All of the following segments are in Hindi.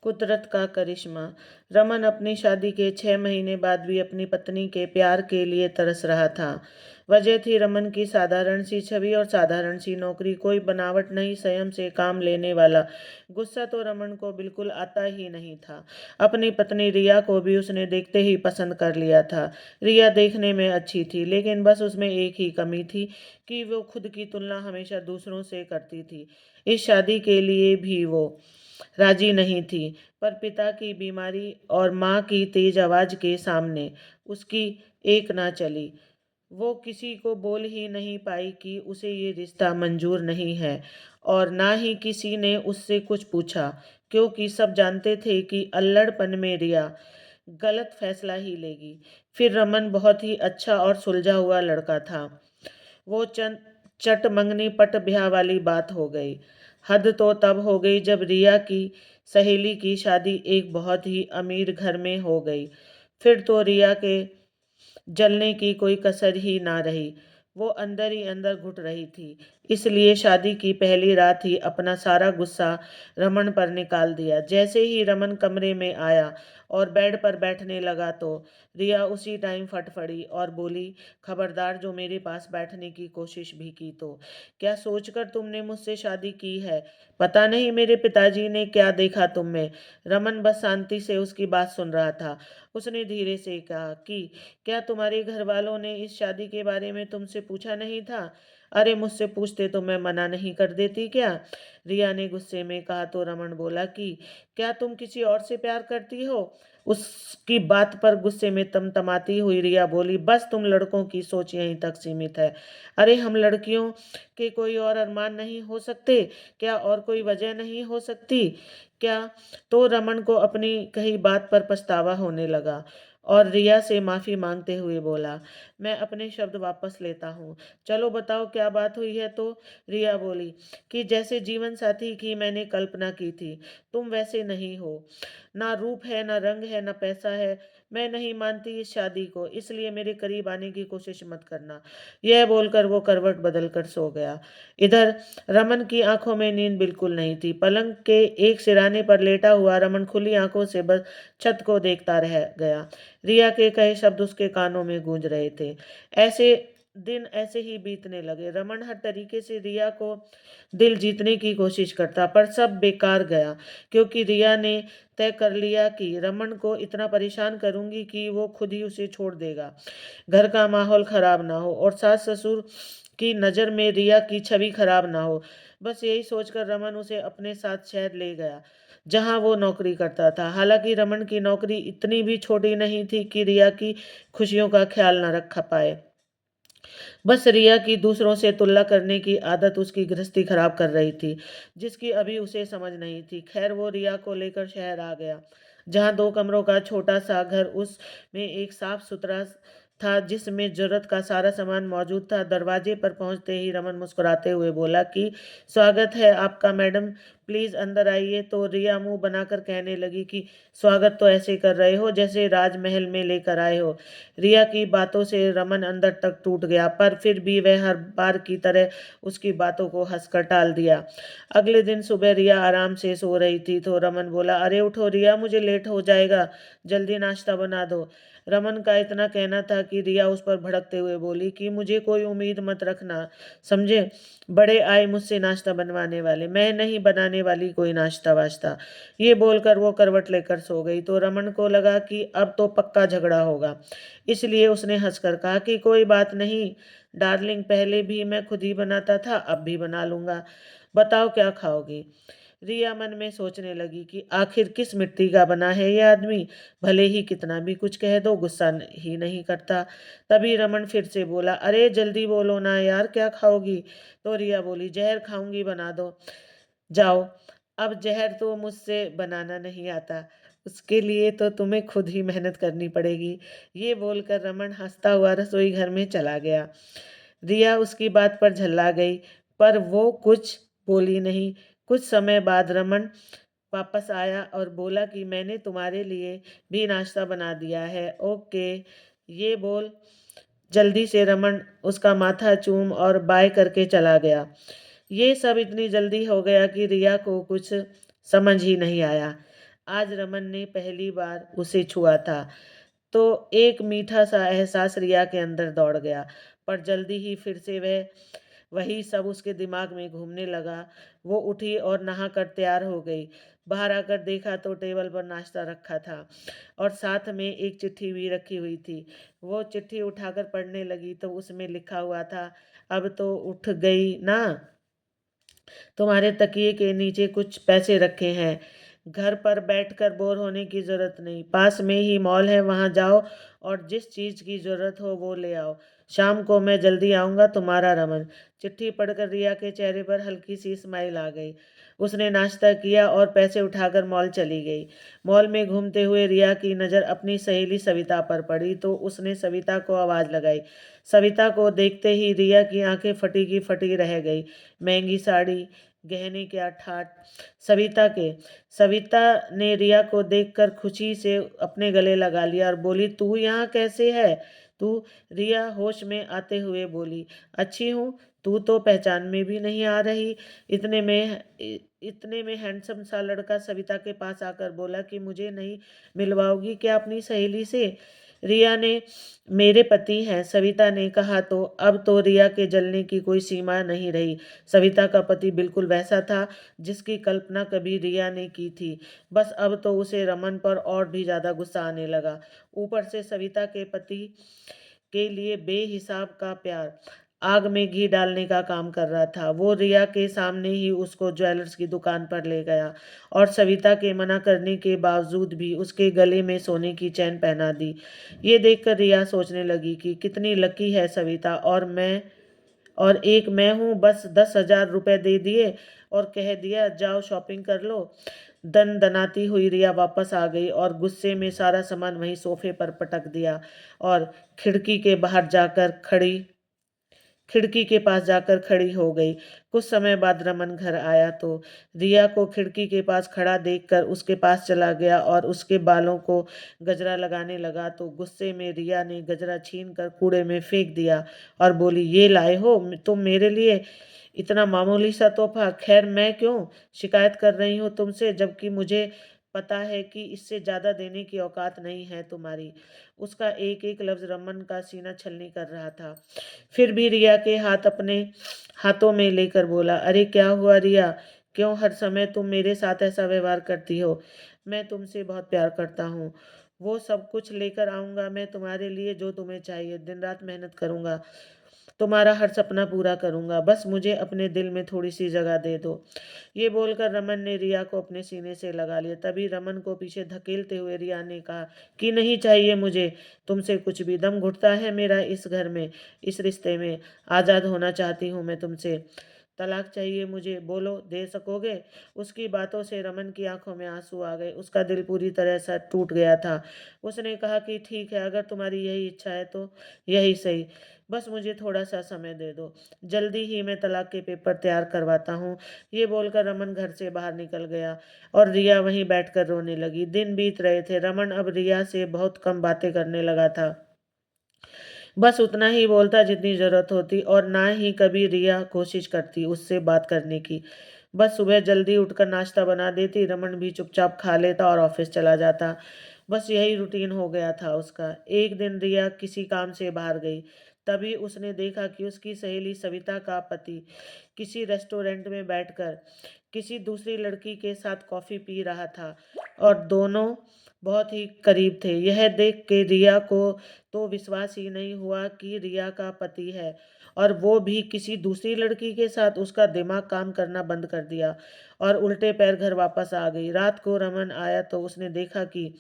कुदरत का करिश्मा। रमन अपनी शादी के 6 महीने बाद भी अपनी पत्नी के प्यार के लिए तरस रहा था। वजह थी रमन की साधारण सी छवि और साधारण सी नौकरी, कोई बनावट नहीं, स्वयं से काम लेने वाला। गुस्सा तो रमन को बिल्कुल आता ही नहीं था। अपनी पत्नी रिया को भी उसने देखते ही पसंद कर लिया था। रिया देखने में अच्छी थी, लेकिन बस उसमें एक ही कमी थी कि वो खुद की तुलना हमेशा दूसरों से करती थी। इस शादी के लिए भी वो राजी नहीं थी, पर पिता की बीमारी और माँ की तेज आवाज के सामने उसकी एक ना चली। वो किसी को बोल ही नहीं पाई कि उसे ये रिश्ता मंजूर नहीं है, और ना ही किसी ने उससे कुछ पूछा, क्योंकि सब जानते थे कि अल्लड़पन में रिया गलत फैसला ही लेगी। फिर रमन बहुत ही अच्छा और सुलझा हुआ लड़का था। वो चंद चट मंगनी पट ब्याह वाली बात हो गई। हद तो तब हो गई जब रिया की सहेली की शादी एक बहुत ही अमीर घर में हो गई। फिर तो रिया के जलने की कोई कसर ही ना रही। वो अंदर ही अंदर घुट रही थी। इसलिए शादी की पहली रात ही अपना सारा गुस्सा रमन पर निकाल दिया। जैसे ही रमन कमरे में आया और बेड पर बैठने लगा तो रिया उसी टाइम फटफड़ी और बोली, खबरदार जो मेरे पास बैठने की कोशिश भी की तो। क्या सोचकर तुमने मुझसे शादी की है? पता नहीं मेरे पिताजी ने क्या देखा तुम में। रमन बस शांति से उसकी बात सुन रहा था। उसने धीरे से कहा कि क्या तुम्हारे घर वालों ने इस शादी के बारे में तुमसे पूछा नहीं था? अरे मुझसे पूछते तो मैं मना नहीं कर देती क्या? रिया ने गुस्से में कहा तो रमन बोला कि क्या तुम किसी और से प्यार करती हो? उसकी बात पर गुस्से में तमतमाती हुई रिया बोली, बस तुम लड़कों की सोच यहीं तक सीमित है। अरे हम लड़कियों के कोई और अरमान नहीं हो सकते क्या? और कोई वजह नहीं हो सकती क्या? तो रमन को अपनी कही बात पर पछतावा होने लगा और रिया से माफी मांगते हुए बोला, मैं अपने शब्द वापस लेता हूँ। चलो बताओ क्या बात हुई है? तो रिया बोली कि जैसे जीवन साथी की मैंने कल्पना की थी, तुम वैसे नहीं हो। ना रूप है, ना रंग है, ना पैसा है। मैं नहीं मानती इस शादी को, इसलिए मेरे करीब आने की कोशिश मत करना। यह बोलकर वो करवट बदल कर सो गया। इधर रमन की आंखों में नींद बिल्कुल नहीं थी। पलंग के एक सिराने पर लेटा हुआ रमन खुली आंखों से बस छत को देखता रह गया। रिया के कहे शब्द उसके कानों में गूंज रहे थे। ऐसे दिन ऐसे ही बीतने लगे। रमन हर तरीके से रिया को दिल जीतने की कोशिश करता, पर सब बेकार गया, क्योंकि रिया ने तय कर लिया कि रमन को इतना परेशान करूंगी कि वो खुद ही उसे छोड़ देगा। घर का माहौल खराब ना हो और सास ससुर की नज़र में रिया की छवि खराब ना हो। बस यही सोचकर रमन उसे अपने साथ शहर ले गया, जहां वो नौकरी करता था। हालांकि रमन की नौकरी इतनी भी छोटी नहीं थी कि रिया की खुशियों का ख्याल न रख पाए। बस रिया की दूसरों से तुलना करने की आदत उसकी गृहस्थी खराब कर रही थी, जिसकी अभी उसे समझ नहीं थी। खैर वो रिया को लेकर शहर आ गया, जहाँ 2 कमरों का छोटा सा घर, उसमें एक साफ सुथरा था जिसमें जरूरत का सारा सामान मौजूद था। दरवाजे पर पहुंचते ही रमन मुस्कुराते हुए बोला कि स्वागत है आपका मैडम, प्लीज अंदर आइए। तो रिया मुंह बनाकर कहने लगी कि स्वागत तो ऐसे कर रहे हो जैसे राजमहल में लेकर आए हो। रिया की बातों से रमन अंदर तक टूट गया, पर फिर भी वह हर बार की तरह उसकी बातों को हंसकर टाल दिया। अगले दिन सुबह रिया आराम से सो रही थी तो रमन बोला, अरे उठो रिया, मुझे लेट हो जाएगा, जल्दी नाश्ता बना दो। रमन का इतना कहना था कि रिया उस पर भड़कते हुए बोली कि मुझे कोई उम्मीद मत रखना, समझे? बड़े आए मुझसे नाश्ता बनवाने वाले, मैं नहीं बनाने वाली कोई नाश्ता वाश्ता। ये बोलकर वो करवट लेकर सो गई तो रमन को लगा कि अब तो पक्का झगड़ा होगा। इसलिए उसने हंसकर कहा कि कोई बात नहीं डार्लिंग, पहले भी मैं खुद ही बनाता था, अब भी बना लूंगा। बताओ क्या खाओगी? रिया मन में सोचने लगी कि आखिर किस मिट्टी का बना है यह आदमी, भले ही कितना भी कुछ कह दो गुस्सा ही नहीं करता। तभी रमन फिर से बोला, अरे जल्दी बोलो ना यार, क्या खाओगी? तो रिया बोली, जहर खाऊंगी, बना दो। जाओ। अब जहर तो मुझसे बनाना नहीं आता, उसके लिए तो तुम्हें खुद ही मेहनत करनी पड़ेगी। ये बोलकर रमन हंसता हुआ रसोई घर में चला गया। रिया उसकी बात पर झल्ला गई, पर वो कुछ बोली नहीं। कुछ समय बाद रमन वापस आया और बोला कि मैंने तुम्हारे लिए भी नाश्ता बना दिया है। ओके, ये बोल जल्दी से रमन उसका माथा चूम और बाय करके चला गया। ये सब इतनी जल्दी हो गया कि रिया को कुछ समझ ही नहीं आया। आज रमन ने पहली बार उसे छुआ था। तो एक मीठा सा एहसास रिया के अंदर दौड़ गया, पर जल्दी ही फिर से वही सब उसके दिमाग में घूमने लगा। वो उठी और नहा कर तैयार हो गई। बाहर आकर देखा तो टेबल पर नाश्ता रखा था और साथ में एक चिट्ठी भी रखी हुई थी। वो चिट्ठी उठाकर पढ़ने लगी तो उसमें लिखा हुआ था, अब तो उठ गई ना, तुम्हारे तकिए के नीचे कुछ पैसे रखे हैं। घर पर बैठकर बोर होने की जरूरत नहीं, पास में ही मॉल है, वहां जाओ और जिस चीज की जरूरत हो वो ले आओ। शाम को मैं जल्दी आऊंगा, तुम्हारा रमन। चिट्ठी पढ़कर रिया के चेहरे पर हल्की सी स्माइल आ गई। उसने नाश्ता किया और पैसे उठाकर मॉल चली गई। मॉल में घूमते हुए रिया की नज़र अपनी सहेली सविता पर पड़ी तो उसने सविता को आवाज़ लगाई। सविता को देखते ही रिया की आंखें फटी की फटी रह गई। महंगी साड़ी, गहने क्या ठाठ सविता ने रिया को देखकर खुशी से अपने गले लगा लिया और बोली, तू यहाँ कैसे है? तू रिया होश में आते हुए बोली, अच्छी हूँ, तू तो पहचान में भी नहीं आ रही। इतने में हैंडसम सा लड़का सविता के पास आकर बोला कि मुझे नहीं मिलवाओगी क्या अपनी सहेली से? रिया ने, मेरे पति हैं, सविता ने कहा। तो अब तो रिया के जलने की कोई सीमा नहीं रही। सविता का पति बिल्कुल वैसा था जिसकी कल्पना कभी रिया ने की थी। बस अब तो उसे रमन पर और भी ज्यादा गुस्सा आने लगा। ऊपर से सविता के पति के लिए बेहिसाब का प्यार आग में घी डालने का काम कर रहा था। वो रिया के सामने ही उसको ज्वेलर्स की दुकान पर ले गया और सविता के मना करने के बावजूद भी उसके गले में सोने की चैन पहना दी। ये देखकर रिया सोचने लगी कि कितनी लकी है सविता, और एक मैं हूँ। बस 10,000 रुपए दे दिए और कह दिया जाओ शॉपिंग कर लो। दन दनाती हुई रिया वापस आ गई और गुस्से में सारा सामान वहीं सोफे पर पटक दिया और खिड़की के बाहर जाकर खड़ी खिड़की के पास जाकर खड़ी हो गई। कुछ समय बाद रमन घर आया तो रिया को खिड़की के पास खड़ा देखकर उसके पास चला गया और उसके बालों को गजरा लगाने लगा। तो गुस्से में रिया ने गजरा छीन कर कूड़े में फेंक दिया और बोली, ये लाए हो तुम मेरे लिए इतना मामूली सा तोहफा? खैर, मैं क्यों शिकायत कर रही हूँ तुमसे, जबकि मुझे पता है कि इससे ज्यादा देने की औकात नहीं है तुम्हारी। उसका एक एक लफ्ज रमन का सीना छलनी कर रहा था। फिर भी रिया के हाथ अपने हाथों में लेकर बोला, अरे क्या हुआ रिया, क्यों हर समय तुम मेरे साथ ऐसा व्यवहार करती हो? मैं तुमसे बहुत प्यार करता हूँ। वो सब कुछ लेकर आऊंगा मैं तुम्हारे लिए, जो तुम्हें चाहिए। दिन रात मेहनत करूंगा, तुम्हारा हर सपना पूरा करूंगा। बस मुझे अपने दिल में थोड़ी सी जगह दे दो। ये बोलकर रमन ने रिया को अपने सीने से लगा लिया। तभी रमन को पीछे धकेलते हुए रिया ने कहा कि नहीं चाहिए मुझे तुमसे कुछ भी। दम घुटता है मेरा इस घर में, इस रिश्ते में। आज़ाद होना चाहती हूँ मैं तुमसे। तलाक चाहिए मुझे, बोलो दे सकोगे? उसकी बातों से रमन की आंखों में आंसू आ गए। उसका दिल पूरी तरह से टूट गया था। उसने कहा कि ठीक है, अगर तुम्हारी यही इच्छा है तो यही सही। बस मुझे थोड़ा सा समय दे दो, जल्दी ही मैं तलाक के पेपर तैयार करवाता हूँ। ये बोलकर रमन घर से बाहर निकल गया और रिया वहीं बैठकर रोने लगी। दिन बीत रहे थे। रमन अब रिया से बहुत कम बातें करने लगा था। बस उतना ही बोलता जितनी जरूरत होती और ना ही कभी रिया कोशिश करती उससे बात करने की। बस सुबह जल्दी उठकर नाश्ता बना देती, रमन भी चुपचाप खा लेता और ऑफिस चला जाता। बस यही रूटीन हो गया था उसका। एक दिन रिया किसी काम से बाहर गई। तभी उसने देखा कि उसकी सहेली सविता का पति किसी रेस्टोरेंट में बैठकर किसी दूसरी लड़की के साथ कॉफी पी रहा था और दोनों बहुत ही करीब थे। यह देख के रिया को तो विश्वास ही नहीं हुआ कि रिया का पति है और वो भी किसी दूसरी लड़की के साथ। उसका दिमाग काम करना बंद कर दिया और उल्टे पैर घर वापस आ गई। रात को रमन आया तो उसने देखा कि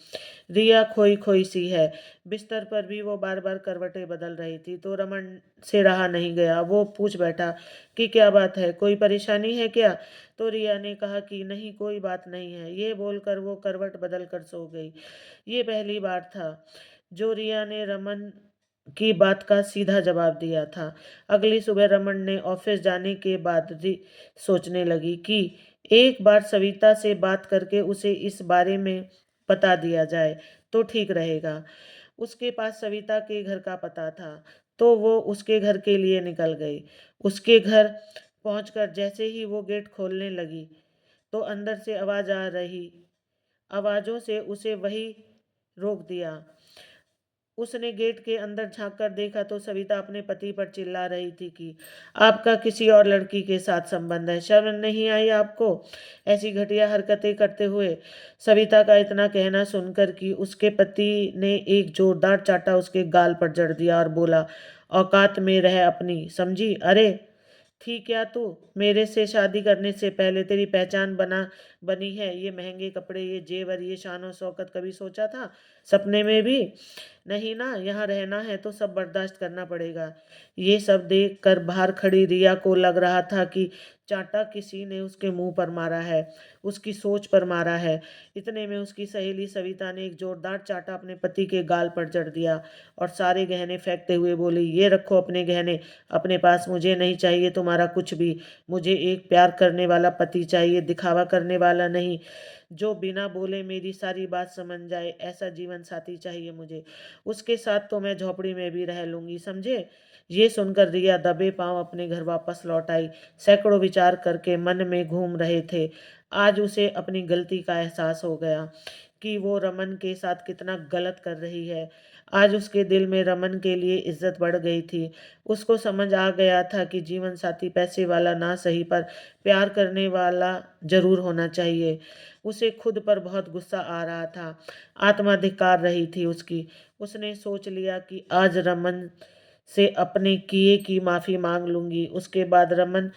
रिया खोई खोई सी है। बिस्तर पर भी वो बार बार करवटें बदल रही थी। तो रमन से रहा नहीं गया। वो पूछ बैठा कि क्या बात है, कोई परेशानी है क्या? तो रिया ने कहा कि नहीं, कोई बात नहीं है। ये बोलकर वो करवट बदल कर सो गई। ये पहली बार था जो रिया ने रमन की बात का सीधा जवाब दिया था। अगली सुबह रमन ने ऑफिस जाने के बाद सोचने लगी कि एक बार सविता से बात करके उसे इस बारे में बता दिया जाए तो ठीक रहेगा। उसके पास सविता के घर का पता था तो वो उसके घर के लिए निकल गई। उसके घर पहुंचकर जैसे ही वो गेट खोलने लगी तो अंदर से आवाज आ रही आवाज़ों से उसे वही रोक दिया। उसने गेट के अंदर झाँक कर देखा तो सविता अपने पति पर चिल्ला रही थी कि आपका किसी और लड़की के साथ संबंध है। शर्म नहीं आई आपको ऐसी घटिया हरकतें करते हुए? सविता का इतना कहना सुनकर कि उसके पति ने एक जोरदार चाटा उसके गाल पर जड़ दिया और बोला, औकात में रह अपनी, समझी? अरे थी क्या तू? मेरे से शादी करने से पहले तेरी पहचान बनी है ये महंगे कपड़े, ये जेवर, ये शान और शौकत कभी सोचा था सपने में भी? नहीं ना। यहाँ रहना है तो सब बर्दाश्त करना पड़ेगा। ये सब देख कर बाहर खड़ी रिया को लग रहा था कि चांटा किसी ने उसके मुंह पर मारा है, उसकी सोच पर मारा है। इतने में उसकी सहेली सविता ने एक जोरदार चांटा अपने पति के गाल पर जड़ दिया और सारे गहने फेंकते हुए बोली, ये रखो अपने गहने अपने पास, मुझे नहीं चाहिए तुम्हारा कुछ भी। मुझे एक प्यार करने वाला पति चाहिए, दिखावा करने वाला नहीं, जो बिना बोले मेरी सारी बात समझ जाए, ऐसा जीवन साथी चाहिए मुझे। उसके साथ तो मैं झोपड़ी में भी रह लूंगी, समझे? ये सुनकर रिया दबे पांव अपने घर वापस लौट आई। सैकड़ों विचार करके मन में घूम रहे थे। आज उसे अपनी गलती का एहसास हो गया कि वो रमन के साथ कितना गलत कर रही है। आज उसके दिल में रमन के लिए इज्जत बढ़ गई थी। उसको समझ आ गया था कि जीवन साथी पैसे वाला ना सही पर प्यार करने वाला जरूर होना चाहिए। उसे खुद पर बहुत गुस्सा आ रहा था। आत्मा धिक्कार रही थी उसकी। उसने सोच लिया कि आज रमन से अपने किए की माफ़ी मांग लूंगी, उसके बाद रमन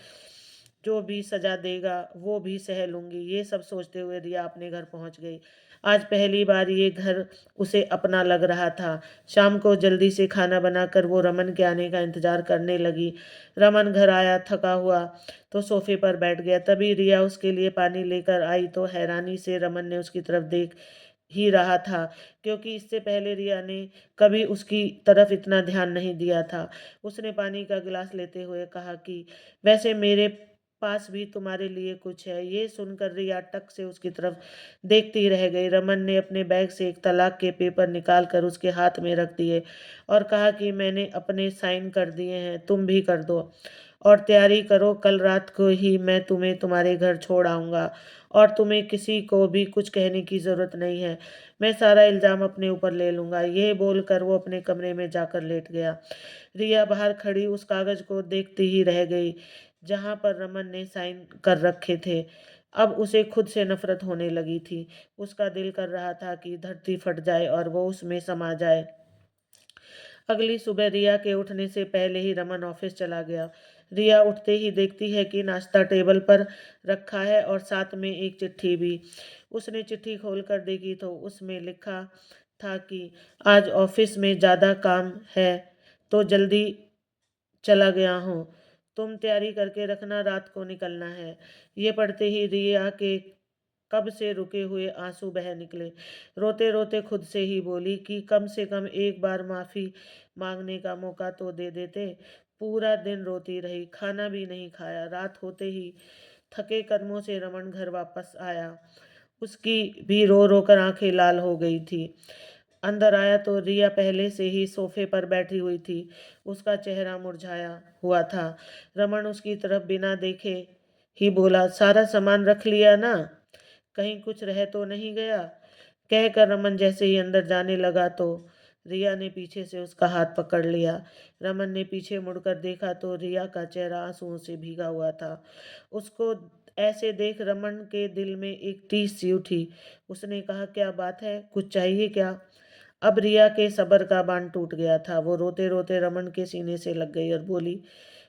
जो भी सजा देगा वो भी सह लूंगी। ये सब सोचते हुए रिया अपने घर पहुंच गई। आज पहली बार ये घर उसे अपना लग रहा था। शाम को जल्दी से खाना बनाकर वो रमन के आने का इंतजार करने लगी। रमन घर आया थका हुआ तो सोफे पर बैठ गया। तभी रिया उसके लिए पानी लेकर आई तो हैरानी से रमन ने उसकी तरफ देख ही रहा था, क्योंकि इससे पहले रिया ने कभी उसकी तरफ इतना ध्यान नहीं दिया था। उसने पानी का गिलास लेते हुए कहा कि वैसे मेरे पास भी तुम्हारे लिए कुछ है। ये सुनकर रिया टक से उसकी तरफ देखती रह गई। रमन ने अपने बैग से एक तलाक के पेपर निकाल कर उसके हाथ में रख दिए और कहा कि मैंने अपने साइन कर दिए हैं, तुम भी कर दो और तैयारी करो, कल रात को ही मैं तुम्हें तुम्हारे घर छोड़ आऊँगा और तुम्हें किसी को भी कुछ कहने की ज़रूरत नहीं है। मैं सारा इल्ज़ाम अपने ऊपर ले लूँगा। ये बोलकर वो अपने कमरे में जाकर लेट गया। रिया बाहर खड़ी उस कागज़ को देखती ही रह गई जहाँ पर रमन ने साइन कर रखे थे। अब उसे खुद से नफ़रत होने लगी थी। उसका दिल कर रहा था कि धरती फट जाए और वो उसमें समा जाए। अगली सुबह रिया के उठने से पहले ही रमन ऑफिस चला गया। रिया उठते ही देखती है कि नाश्ता टेबल पर रखा है और साथ में एक चिट्ठी भी। उसने चिट्ठी खोलकर देखी तो उसमें लिखा था कि आज ऑफिस में ज़्यादा काम है तो जल्दी चला गया हूँ। तुम तैयारी करके रखना, रात को निकलना है। ये पढ़ते ही रिया के कब से रुके हुए आंसू बह निकले। रोते रोते खुद से ही बोली कि कम से कम एक बार माफ़ी मांगने का मौका तो दे देते। पूरा दिन रोती रही, खाना भी नहीं खाया। रात होते ही थके कदमों से रमन घर वापस आया। उसकी भी रो रो कर आंखें लाल हो गई थी। अंदर आया तो रिया पहले से ही सोफे पर बैठी हुई थी। उसका चेहरा मुरझाया हुआ था। रमन उसकी तरफ बिना देखे ही बोला, सारा सामान रख लिया ना? कहीं कुछ रह तो नहीं गया? कहकर रमन जैसे ही अंदर जाने लगा तो रिया ने पीछे से उसका हाथ पकड़ लिया। रमन ने पीछे मुड़कर देखा तो रिया का चेहरा आंसुओं से भीगा हुआ था। उसको ऐसे देख रमन के दिल में एक टीस सी उठी। उसने कहा, क्या बात है, कुछ चाहिए क्या? अब रिया के सब्र का बांध टूट गया था। वो रोते रोते रमन के सीने से लग गई और बोली,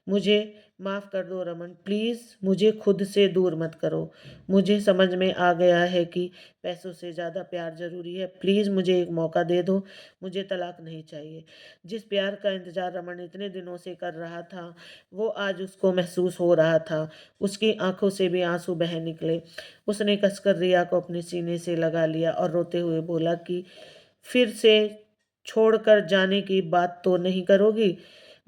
मुझे माफ़ कर दो रमन, प्लीज़ मुझे खुद से दूर मत करो। मुझे समझ में आ गया है कि पैसों से ज़्यादा प्यार ज़रूरी है। प्लीज़ मुझे एक मौका दे दो। मुझे तलाक नहीं चाहिए। जिस प्यार का इंतज़ार रमन इतने दिनों से कर रहा था वो आज उसको महसूस हो रहा था। उसकी आंखों से भी आंसू बह निकले। उसने कसकर रिया को अपने सीने से लगा लिया और रोते हुए बोला कि फिर से छोड़कर जाने की बात तो नहीं करोगी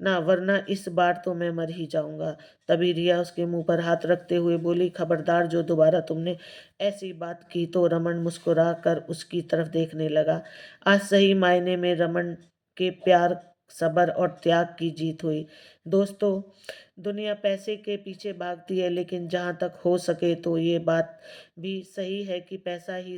ना, वरना इस बार तो मैं मर ही जाऊंगा। तभी रिया उसके मुंह पर हाथ रखते हुए बोली, खबरदार जो दोबारा तुमने ऐसी बात की तो। रमन मुस्कुरा कर उसकी तरफ देखने लगा। आज सही मायने में रमन के प्यार, सब्र और त्याग की जीत हुई। दोस्तों, दुनिया पैसे के पीछे भागती है, लेकिन जहाँ तक हो सके तो ये बात भी सही है कि पैसा ही